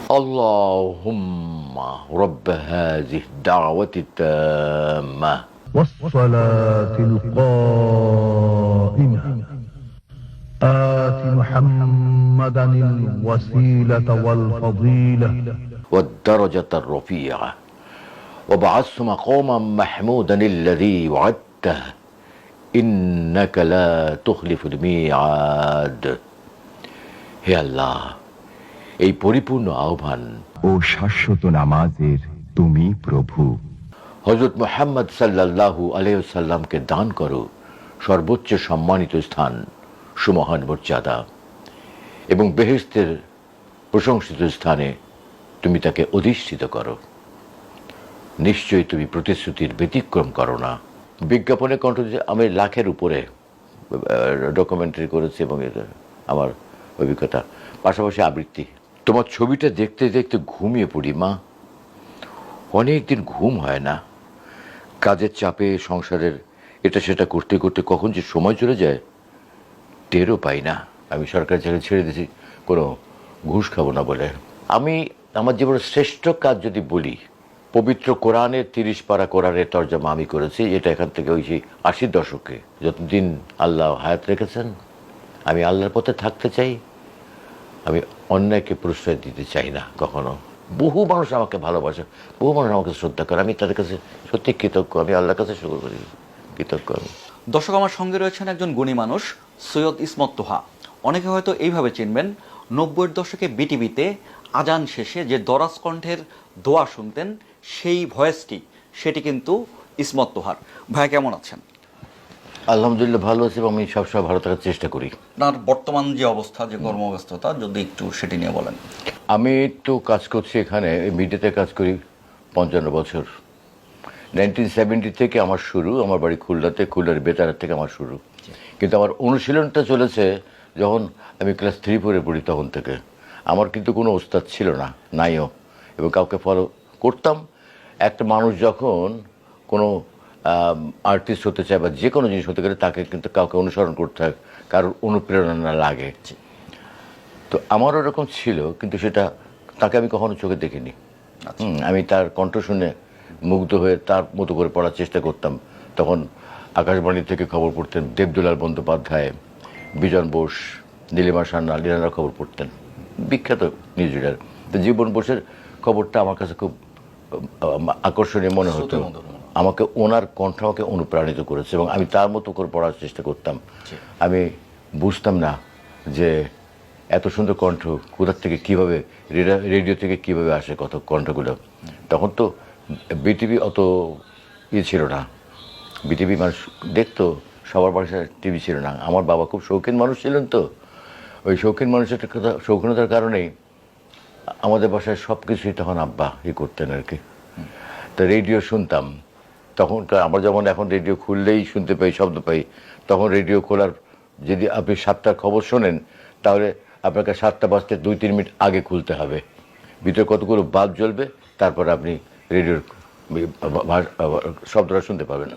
اللهم رب هذه الدعوة التامة والصلاة القائمة آت محمدا الوسيلة والفضيلة والدرجة الرفيعة وابعثه مقاما محمودا الذي وعدته إنك لا تخلف الميعاد. হে আল্লাহ, এই পরিপূর্ণ আহ্বান ও শাশ্বত নামাজের তুমি প্রভু। হযরত মুহাম্মদ সাল্লাল্লাহু আলাইহি ওয়াসাল্লামকে দান করো সর্বোচ্চ সম্মানিত স্থান, সুমহান মর্যাদা, এবং বেহেশতের প্রশংসিত স্থানে তুমি তাকে অধিষ্ঠিত করো। নিশ্চয়ই তুমি প্রতিশ্রুতির ব্যতিক্রম করো না। বিজ্ঞাপনে কণ্ঠ দিয়ে আমি লাখের উপরে ডকুমেন্টারি করেছি এবং এটা আমার অভিজ্ঞতা, পাশাপাশি আবৃত্তি। তোমার ছবিটা দেখতে দেখতে ঘুমিয়ে পড়ি মা। অনেক দিন ঘুম হয় না, কাজের চাপে, সংসারের এটা সেটা করতে করতে কখন যে সময় চলে যায় টেরও পাই না। আমি সরকারি চাকরি ছেড়ে দিয়েছি কোনো ঘুষ খাবো না বলে। আমি আমার জীবনের শ্রেষ্ঠ কাজ যদি বলি, পবিত্র কোরআনের 30 পারা কোরআনের তর্জমা আমি করেছি। এটা এখান থেকে ওই সেই 80 দশকে, যতদিন আল্লাহ হায়াত রেখেছেন আমি আল্লাহর পথে থাকতে চাই। আমি অন্যায়কে প্রশ্রয় দিতে চাই না কখনো। বহু মানুষ আমাকে ভালোবাসে, বহু মানুষ আমাকে শ্রদ্ধা করে, আমি তাদের কাছে সত্যি কৃতজ্ঞ। আমি আল্লাহর কাছে শুকর করি, কৃতজ্ঞ আমি। দর্শক, আমার সঙ্গে রয়েছেন একজন গুণী মানুষ, সৈয়দ ইসমত তোহা। অনেকে হয়তো এইভাবে চিনবেন, 90-এর দশকে বিটিভিতে আজান শেষে যে দরাজ কণ্ঠের দোয়া শুনতেন, সেই ভয়েসটি সেটি কিন্তু ইসমত তোহার। ভাইয়া কেমন আছেন? আলহামদুলিল্লাহ ভালো আছি এবং আমি সবসময় ভালো থাকার চেষ্টা করি। আপনার বর্তমান যে অবস্থা, যে কর্মব্যস্ততা, যদি একটু সেটি নিয়ে বলেন। আমি তো কাজ করছি এখানে, মিডিয়াতে কাজ করি 55 বছর। 1970 থেকে আমার শুরু। আমার বাড়ি খুলনাতে, খুলনার বেতার থেকে আমার শুরু। কিন্তু আমার অনুশীলনটা চলেছে যখন আমি ক্লাস 3-4 পড়ি, তখন থেকে। আমার কিন্তু কোনো ওস্তাদ ছিল না, নাইও, এবং কাউকে ফলো করতাম। একটা মানুষ যখন কোনো আর্টিস্ট হতে চায় বা যে কোনো জিনিস হতে গেলে তাকে কিন্তু কাউকে অনুসরণ করতে হয়, কারোর অনুপ্রেরণা লাগে। তো আমারও এরকম ছিল, কিন্তু সেটা তাকে আমি কখনো চোখে দেখিনি। আমি তার কণ্ঠ শুনে মুগ্ধ হয়ে তার মতো করে পড়ার চেষ্টা করতাম। তখন আকাশবাণী থেকে খবর পড়তেন দেবদুলাল বন্দ্যোপাধ্যায়, বিজন বোস, নীলিমা সান্যাল, এনারা খবর পড়তেন, বিখ্যাত নিউজ রিডার। তো জীবন বোসের খবরটা আমার কাছে খুব আকর্ষণীয় মনে হতো। আমাকে ওনার কণ্ঠ আমাকে অনুপ্রাণিত করেছে এবং আমি তার মতো করে পড়ার চেষ্টা করতাম। আমি বুঝতাম না যে এত সুন্দর কণ্ঠ কোথার থেকে, কীভাবে, রেডিও থেকে কীভাবে আসে কত কণ্ঠগুলো। তখন তো বিটিভি অত ছিল না, বিটিভি মানুষ দেখতো, সবার বাসায় টিভি ছিল না। আমার বাবা খুব শৌখিন মানুষ ছিলেন, তো ওই শৌখিন মানুষের কথা, শৌখিনতার কারণেই আমাদের বাসায় সব কিছুই তখন আব্বা করতেন আর কি। তো রেডিও শুনতাম তখন। আমার যেমন এখন রেডিও খুললেই শুনতে পাই, শব্দ পাই, তখন রেডিও খোলার, যদি আপনি 7টার খবর শোনেন তাহলে আপনাকে 7টা বাজতে 2-3 মিনিট আগে খুলতে হবে। ভিতরে কতগুলো বাল্ব জ্বলবে, তারপর আপনি রেডিওর শব্দটা শুনতে পাবেন।